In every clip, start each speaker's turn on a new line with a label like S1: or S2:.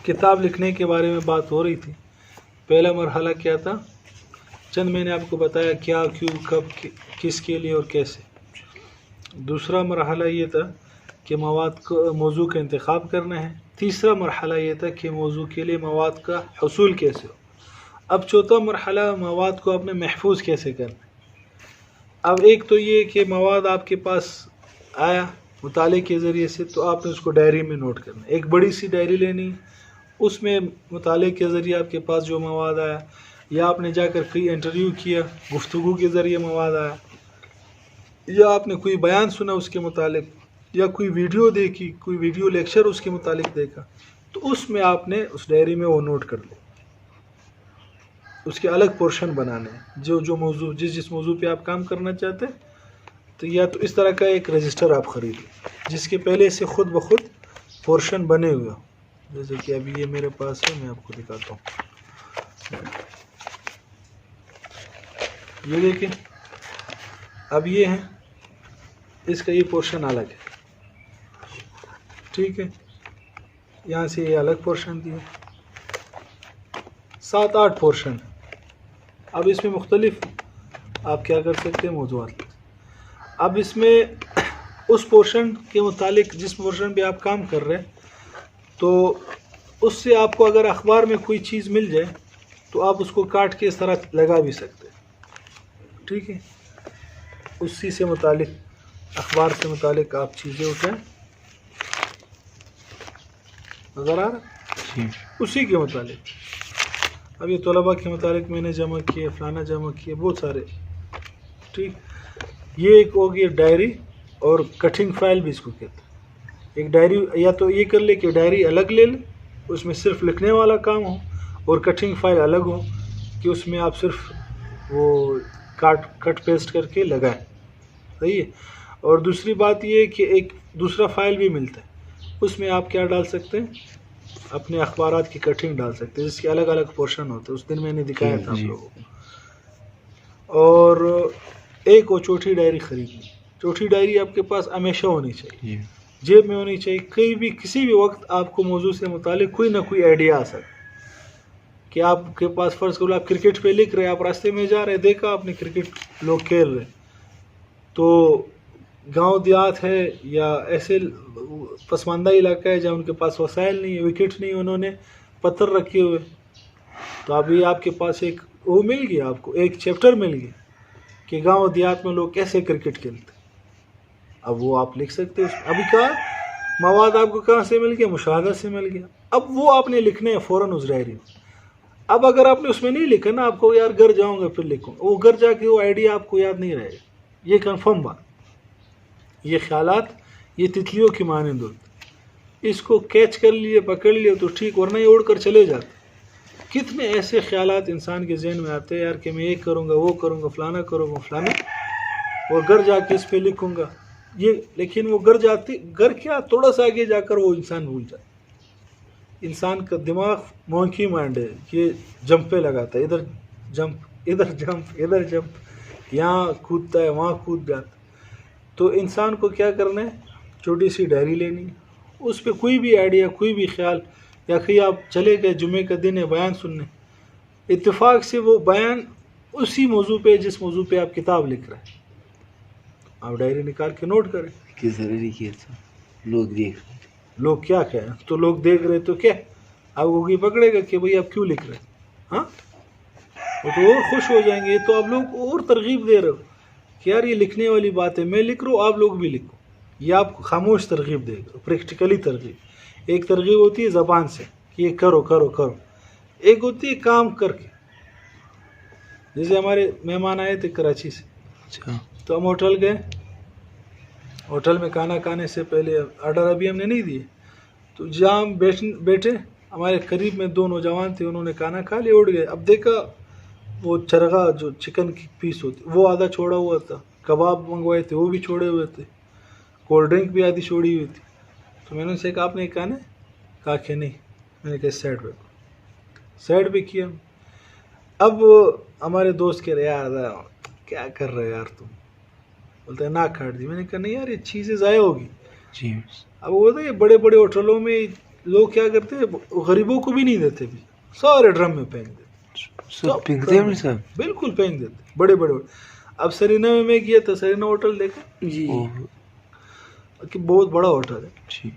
S1: کتاب لکھنے کے بارے میں بات ہو رہی تھی. پہلا مرحلہ کیا تھا؟ چند میں نے آپ کو بتایا کیا، کیوں، کب، کس کے لیے اور کیسے. دوسرا مرحلہ یہ تھا کہ موضوع کا انتخاب کرنا ہے. تیسرا مرحلہ یہ تھا کہ موضوع کے لیے مواد کا حصول کیسے ہو. اب چوتھا مرحلہ مواد کو اپنے محفوظ کیسے کرنا ہے. اب ایک تو یہ کہ مواد آپ کے پاس آیا مطالعے کے ذریعے سے، تو آپ نے اس کو ڈائری میں نوٹ کرنا. ایک بڑی سی ڈائری لینی، اس میں مطالعے کے ذریعے آپ کے پاس جو مواد آیا، یا آپ نے جا کر کوئی انٹرویو کیا، گفتگو کے ذریعے مواد آیا، یا آپ نے کوئی بیان سنا اس کے متعلق، یا کوئی ویڈیو دیکھی، کوئی ویڈیو لیکچر اس کے متعلق دیکھا، تو اس میں آپ نے اس ڈائری میں وہ نوٹ کر لیا. اس کے الگ پورشن بنانے ہیں، جو موضوع جس موضوع پہ آپ کام کرنا چاہتے ہیں. تو یا تو اس طرح کا ایک رجسٹر آپ خریدیں جس کے پہلے سے خود بخود پورشن بنے ہوئے ہو. جیسے کہ ابھی یہ میرے پاس ہے، میں آپ کو دکھاتا ہوں. یہ دیکھیں، اب یہ ہے، اس کا یہ پورشن الگ ہے. ٹھیک ہے، یہاں سے یہ الگ پورشن دیا، 7-8 پورشن. اب اس میں مختلف آپ کیا کر سکتے ہیں موضوعات. اب اس میں اس پورشن کے متعلق جس پورشن پہ آپ کام کر رہے ہیں، تو اس سے آپ کو اگر اخبار میں کوئی چیز مل جائے تو آپ اس کو کاٹ کے اس طرح لگا بھی سکتے ہیں. ٹھیک ہے، اسی سے متعلق، اخبار سے متعلق آپ چیزیں اٹھائیں. نظر آ رہا؟ اسی کے متعلق. اب یہ طلباء کے متعلق میں نے جمع کیے، فلانا جمع کیے، بہت سارے. ٹھیک، یہ ایک ہوگی ڈائری، اور کٹنگ فائل بھی اس کو کہتے ہیں. ایک ڈائری، یا تو یہ کر لے کہ ڈائری الگ لے لیں، اس میں صرف لکھنے والا کام ہو، اور کٹنگ فائل الگ ہو کہ اس میں آپ صرف وہ کٹ پیسٹ کر کے لگائیں. صحیح ہے. اور دوسری بات یہ ہے کہ ایک دوسرا فائل بھی ملتا ہے، اس میں آپ کیا ڈال سکتے ہیں، اپنے اخبارات کی کٹنگ ڈال سکتے ہیں، جس کے الگ الگ پورشن ہوتے ہیں. اس دن میں نے دکھایا تھا آپ لوگوں کو. اور ایک وہ چھوٹی ڈائری خریدنی. چھوٹی ڈائری آپ کے پاس ہمیشہ ہونی چاہیے، جیب میں ہونی چاہیے. کہیں بھی کسی بھی وقت آپ کو موضوع سے متعلق کوئی نہ کوئی آئیڈیا آ سکتا کہ آپ کے پاس، فرض کرو آپ کرکٹ پہ لکھ رہے، آپ راستے میں جا رہے، دیکھا آپ نے کرکٹ لوگ کھیل رہے، تو گاؤں دیہات ہے یا ایسے پسماندہ علاقہ ہے جہاں ان کے پاس وسائل نہیں ہے، وکٹ نہیں، انہوں نے پتھر رکھے ہوئے، تو ابھی آپ کے پاس ایک وہ مل گیا، آپ کو ایک چیپٹر مل گیا کہ گاؤں دیہات میں لوگ کیسے کرکٹ کھیلتے. اب وہ آپ لکھ سکتے. ابھی کہا مواد آپ کو کہاں سے مل گیا؟ مشاہدہ سے مل گیا. اب وہ آپ نے لکھنے ہیں فوراً اس ڈائری میں. اب اگر آپ نے اس میں نہیں لکھا نا، آپ کو یار گھر جاؤں گا پھر لکھوں، وہ گھر جا کے وہ آئیڈیا آپ کو یاد نہیں رہے گا. یہ کنفرم بات. یہ خیالات یہ تتلیوں کی مانند ہوتے، اس کو کیچ کر لیے، پکڑ لیے تو ٹھیک، ورنہ یہ اڑ کر چلے جاتے. کتنے ایسے خیالات انسان کے ذہن میں آتے ہیں یار کہ میں یہ کروں گا، وہ کروں گا، فلانا کروں گا، فلانا، اور گھر جا کے اس پہ لکھوں گا یہ. لیکن وہ گھر کیا تھوڑا سا آگے جا کر وہ انسان بھول جاتا. انسان کا دماغ مونکی مائنڈ ہے، یہ جمپ پہ لگاتا ہے، ادھر جمپ، ادھر جمپ، ادھر جمپ، یہاں کودتا ہے، وہاں کود جاتا. تو انسان کو کیا کرنا ہے، چھوٹی سی ڈائری لینی، اس پہ کوئی بھی آئیڈیا، کوئی بھی خیال، یا کہیں آپ چلے گئے، جمعے کا دن ہے، بیان سننے، اتفاق سے وہ بیان اسی موضوع پہ جس موضوع پہ آپ کتاب لکھ رہے ہیں، آپ ڈائری نکال کے نوٹ کریں.
S2: کہ ضروری کیا تھا لوگ دیکھ رہے تھے.
S1: لوگ کیا کہیں، تو لوگ دیکھ رہے تو کیا، آپ کو کوئی پکڑے گا کہ بھئی آپ کیوں لکھ رہے ہیں؟ ہاں، وہ تو اور خوش ہو جائیں گے. تو آپ لوگ کو اور ترغیب دے رہے ہو کہ یار یہ لکھنے والی بات ہے، میں لکھ رہا ہوں، آپ لوگ بھی لکھو. یہ آپ کو خاموش ترغیب دے گا، پریکٹیکلی ترغیب. ایک ترغیب ہوتی ہے زبان سے کہ یہ کرو کرو کرو، ایک ہوتی ہے کام کر کے. جیسے ہمارے مہمان آئے تھے کراچی سے، تو ہم ہوٹل گئے. ہوٹل میں کھانا کھانے سے پہلے آرڈر ابھی ہم نے نہیں دیے، تو جہاں ہم بیٹھے، ہمارے قریب میں 2 نوجوان تھے، انہوں نے کھانا کھا لیا، اٹھ گئے. اب دیکھا وہ چرغا جو چکن کی پیس ہوتی وہ آدھا چھوڑا ہوا تھا، کباب منگوائے تھے وہ بھی چھوڑے ہوئے تھے، کولڈ ڈرنک بھی آدھی چھوڑی ہوئی تھی. تو میں نے ان سے کہا آپ نے کھانا ہے؟ کہا کہ نہیں. میں نے کہا سائڈ پہ، سائڈ پہ کیا. اب ہمارے دوست کہہ رہے یار کیا کر رہے یار تم، بولتے ہیں ناک کاٹ دی. میں نے کہا نہیں یار یہ چیزیں ضائع ہوگی.
S2: جی.
S1: اب وہ بولتے ہیں بڑے بڑے ہوٹلوں میں لوگ کیا کرتے ہیں غریبوں کو بھی نہیں دیتے بھی, سارے ڈرم میں پھینک دیتے,
S2: سب پھینکتے ہیں صاحب.
S1: بالکل پھینک دیتے بڑے بڑے. اب سرینا میں گیا تھا, سرینا ہوٹل دیکھا
S3: جی
S1: کہ بہت بڑا ہوٹل ہے.
S2: جی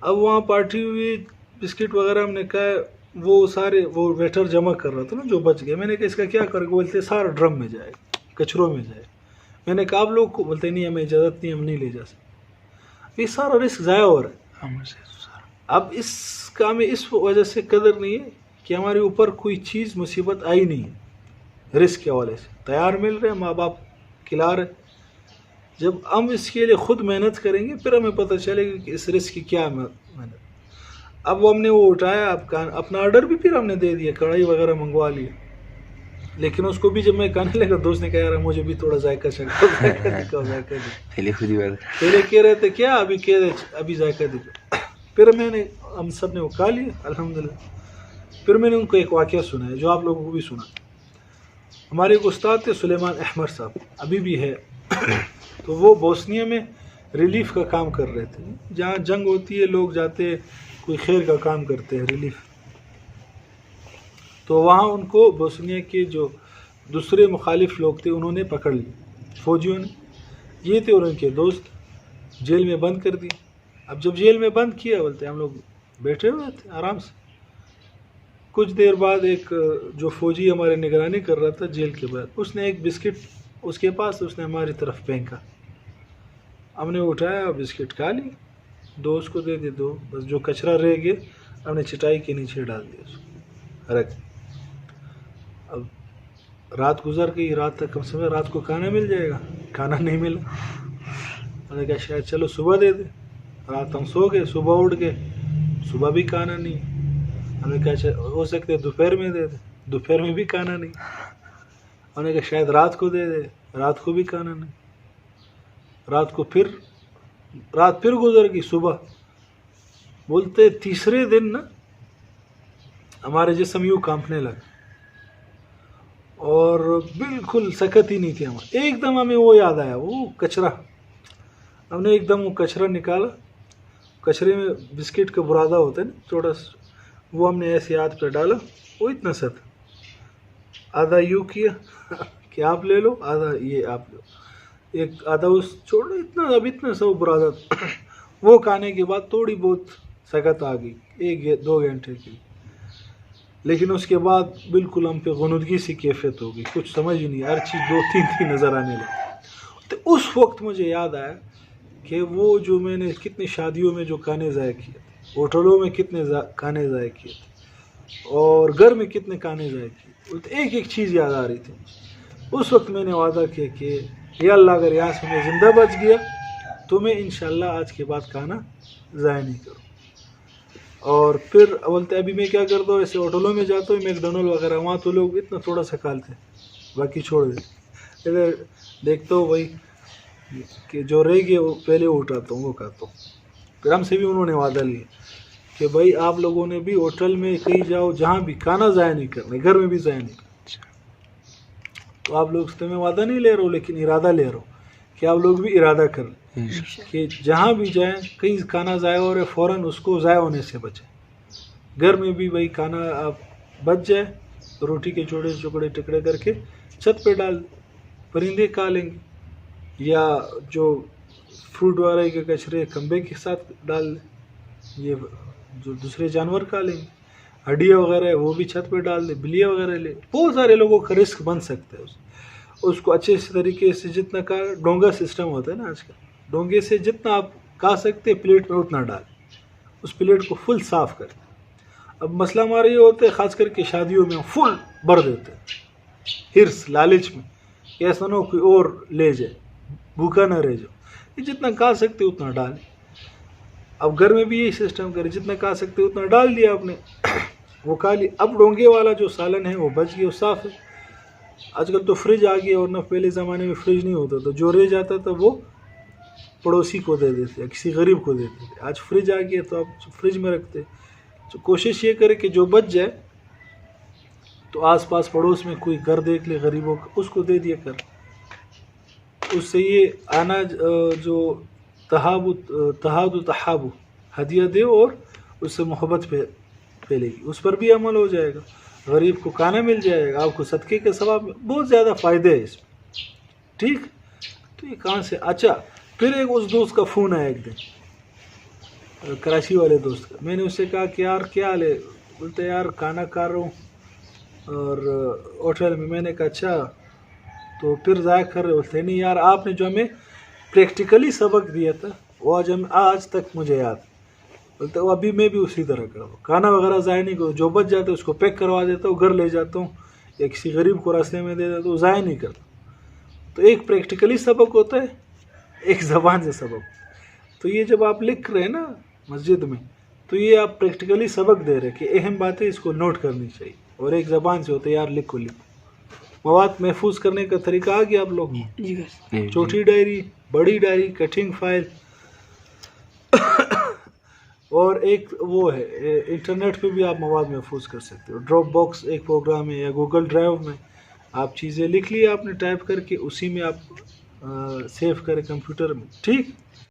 S1: اب وہاں پارٹی ہوئی, بسکٹ وغیرہ ہم نے کہا, وہ سارے وہ ویٹر جمع کر رہا تھا نا جو بچ گئے. میں نے کہا اس کا کیا کرے, بولتے سارا ڈرم میں جائے, کچروں میں جائے. میں نے کہا آپ لوگ کو, بولتے نہیں ہمیں اجازت نہیں, ہم نہیں لے جا سکتے. یہ سارا رسک ضائع ہو رہا ہے. اب اس کا ہمیں اس وجہ سے قدر نہیں ہے کہ ہمارے اوپر کوئی چیز مصیبت آئی نہیں ہے. رسک کے حوالے سے تیار مل رہے, ماں باپ کھلا رہے. جب ہم اس کے لیے خود محنت کریں گے پھر ہمیں پتہ چلے گا کہ اس رسک کی کیا محنت. اب وہ ہم نے وہ اٹھایا, اب اپنا آرڈر بھی پھر ہم نے دے دیا, کڑھائی وغیرہ منگوا لی. لیکن اس کو بھی جب میں کھانے لگا, دوست نے کہا یار مجھے بھی تھوڑا ذائقہ چکھا, ذائقہ دے.
S2: پہلے خود ہی بات.
S1: پہلے کہہ رہے تھے کیا, ابھی کہہ رہے ابھی ذائقہ دے. پھر میں نے, ہم سب نے وہ کھا لیا الحمدللہ. پھر میں نے ان کو ایک واقعہ سنایا جو آپ لوگوں کو بھی سنا. ہمارے ایک استاد تھے سلیمان احمر صاحب, ابھی بھی ہے. تو وہ بوسنیا میں ریلیف کا کام کر رہے تھے. جہاں جنگ ہوتی ہے لوگ جاتے کوئی خیر کا کام کرتے ہیں, ریلیف. تو وہاں ان کو بوسنیا کے جو دوسرے مخالف لوگ تھے انہوں نے پکڑ لی, فوجیوں نے. یہ تھے اور ان کے دوست, جیل میں بند کر دی. اب جب جیل میں بند کیا, بولتے ہم لوگ بیٹھے ہوئے تھے آرام سے. کچھ دیر بعد ایک جو فوجی ہمارے نگرانی کر رہا تھا جیل کے بعد, اس نے ایک بسکٹ اس کے پاس, اس نے ہماری طرف پھینکا. ہم نے اٹھایا, بسکٹ کھا لی, دو اس کو دے دی, دو بس جو کچرا رہ گیا ہم نے چٹائی کے نیچے ڈال دیا اس کو رکھ. اب رات گزر گئی, رات تک ہم سمجھے رات کو کھانا مل جائے گا, کھانا نہیں ملا. ہم نے کہا شاید چلو صبح دے دے. رات ہم سو گئے, صبح اٹھ گئے, صبح بھی کھانا نہیں. ہم نے کہا ہو سکتے دوپہر میں دے دے, دوپہر میں بھی کھانا نہیں. ہم نے کہا شاید رات کو دے دے, رات کو بھی کھانا نہیں. رات پھر گزر گئی, صبح. بولتے تیسرے دن نا ہمارے جسم یوں کانپنے لگا اور بالکل سکت ہی نہیں تھی ہمارا. ایک دم ہمیں وہ یاد آیا, وہ کچرا. ہم نے ایک دم وہ کچرا نکالا. کچرے میں بسکٹ کا برادہ ہوتا ہے نا چھوٹا سا, وہ ہم نے ایسے ہاتھ پہ ڈالا, وہ اتنا سا تھا. آدھا یوں کیا کہ آپ لے لو, آدھا یہ آپ لو, ایک آدھا اس چھوڑا, اتنا اب اتنا سا وہ برادہ تھا. وہ کھانے کے بعد تھوڑی بہت سکت آ گئی, 1-2 گھنٹے کی. لیکن اس کے بعد بالکل ہم پہ غنودگی سی کیفیت ہو گئی, کچھ سمجھ ہی نہیں, ہر چیز 2-3 تھی نظر آنے لگی. تو اس وقت مجھے یاد آیا کہ وہ جو میں نے کتنی شادیوں میں جو کھانے ضائع کیے تھے, ہوٹلوں میں کتنے کھانے ضائع کیے تھے, اور گھر میں کتنے کھانے ضائع کیے. ایک ایک چیز یاد آ رہی تھی. اس وقت میں نے وعدہ کیا کہ یا اللہ اگر یہاں سے میں زندہ بچ گیا تو میں انشاءاللہ آج کے بعد کھانا ضائع نہیں کروں. اور پھر بولتے ابھی میں کیا کرتا ہوں, ایسے ہوٹلوں میں جاتا ہوں, میکڈونلڈ وغیرہ, وہاں تو لوگ اتنا تھوڑا سا کھالتے ہیں, باقی چھوڑ دیتے. ادھر دیکھتا ہوں بھائی کہ جو رہ گیا وہ پہلے اٹھاتا ہوں, وہ کھاتا ہوں. پھر ہم سے بھی انہوں نے وعدہ لیا کہ بھائی آپ لوگوں نے بھی ہوٹل میں کہیں جاؤ جہاں بھی کھانا ضائع نہیں کرنا, گھر میں بھی ضائع نہیں کرنا. تو آپ لوگ سے میں وعدہ نہیں لے رہا ہوں, لیکن ارادہ لے رہا ہوں کہ آپ لوگ بھی ارادہ کر لیں کہ جہاں بھی جائیں کہیں کھانا ضائع ہو رہا ہے فوراً اس کو ضائع ہونے سے بچیں. گھر میں بھی بھائی کھانا آپ بچ جائے, روٹی کے چوڑے ٹکڑے کر کے چھت پہ ڈال دیں, پرندے کھا لیں گے, یا جو فروٹ وغیرہ کے کچرے کمبے کے ساتھ ڈال دیں, یہ جو دوسرے جانور کھا لیں گے. ہڈیاں وغیرہ ہے وہ بھی چھت پہ ڈال دیں, بلیاں وغیرہ لے. بہت سارے لوگوں کا رسک بن سکتا ہے. اس کو اچھے طریقے سے جتنا کا ڈونگا سسٹم ہوتا ہے نا آج کل, ڈونگے سے جتنا آپ کھا سکتے پلیٹ میں اتنا ڈالیں, اس پلیٹ کو فل صاف کریں. اب مسئلہ ہمارا یہ ہوتا ہے خاص کر کے شادیوں میں فل بھر دیتے ہیں, ہرس لالچ میں, کہ ایسا نہ ہو کوئی اور لے جائے, بھوکا نہ رہ جاؤ. یہ جتنا کھا سکتے اتنا ڈالیں. اب گھر میں بھی یہی سسٹم کریں, جتنا کھا سکتے اتنا ڈال دیا آپ نے, وہ کھا لی. اب ڈونگے والا جو سالن ہے وہ بچ گیا, وہ صاف ہے. آج کل تو فریج آ گیا, ورنہ پہلے زمانے میں فریج نہیں ہوتا, تو جو رہ جاتا تھا وہ پڑوسی کو دے دیتے یا کسی غریب کو دیتے تھے. آج فریج آ گیا تو آپ فریج میں رکھتے. تو کوشش یہ کرے کہ جو بچ جائے تو آس پاس پڑوس میں کوئی گھر دیکھ لے غریبوں کا, اس کو دے دیا کر. اس سے یہ آنا جو تحاب و تحابو ہدیہ دے اور اس سے محبت پھیلے گی، اس پر بھی عمل ہو جائے گا، غریب کو کھانا مل جائے گا، آپ کو صدقے کے ثواب بہت زیادہ فائدے ہے اس میں، ٹھیک. تو یہ کہاں سے؟ اچھا پھر ایک اس دوست کا فون آیا ایک دن، کراچی والے دوست کا. میں نے اس سے کہا کہ یار کیا حال ہے؟ بولتے یار کھانا کھا رہا ہوں اور ہوٹل میں. میں نے کہا اچھا تو پھر ضائع کر رہے؟ بولتے نہیں یار آپ نے جو ہمیں پریکٹیکلی سبق دیا تھا وہ آج تک مجھے یاد. بولتے وہ ابھی میں بھی اسی طرح کروں، کھانا وغیرہ ضائع نہیں کروں، جو بچ جاتا ہے اس کو پیک کروا دیتا ہوں، گھر لے جاتا ہوں یا کسی غریب کو راستے میں دے دیتا ہوں، ضائع نہیں کرتا. تو ایک پریکٹیکلی سبق ہوتا ہے، ایک زبان سے سبق. تو یہ جب آپ لکھ رہے ہیں نا مسجد میں، تو یہ آپ پریکٹیکلی سبق دے رہے کہ اہم باتیں اس کو نوٹ کرنی چاہیے، اور ایک زبان سے ہوتا ہے یار لکھو. مواد محفوظ کرنے کا طریقہ آ گیا آپ لوگ، چھوٹی ڈائری، بڑی ڈائری، کٹنگ فائل، اور ایک وہ ہے انٹرنیٹ پہ بھی آپ مواد محفوظ کر سکتے ہو. ڈراپ باکس ایک پروگرام ہے، یا گوگل ڈرائیو میں آپ چیزیں لکھ لی آپ نے ٹائپ کر کے، اسی میں آپ سیو کریں کمپیوٹر میں، ٹھیک.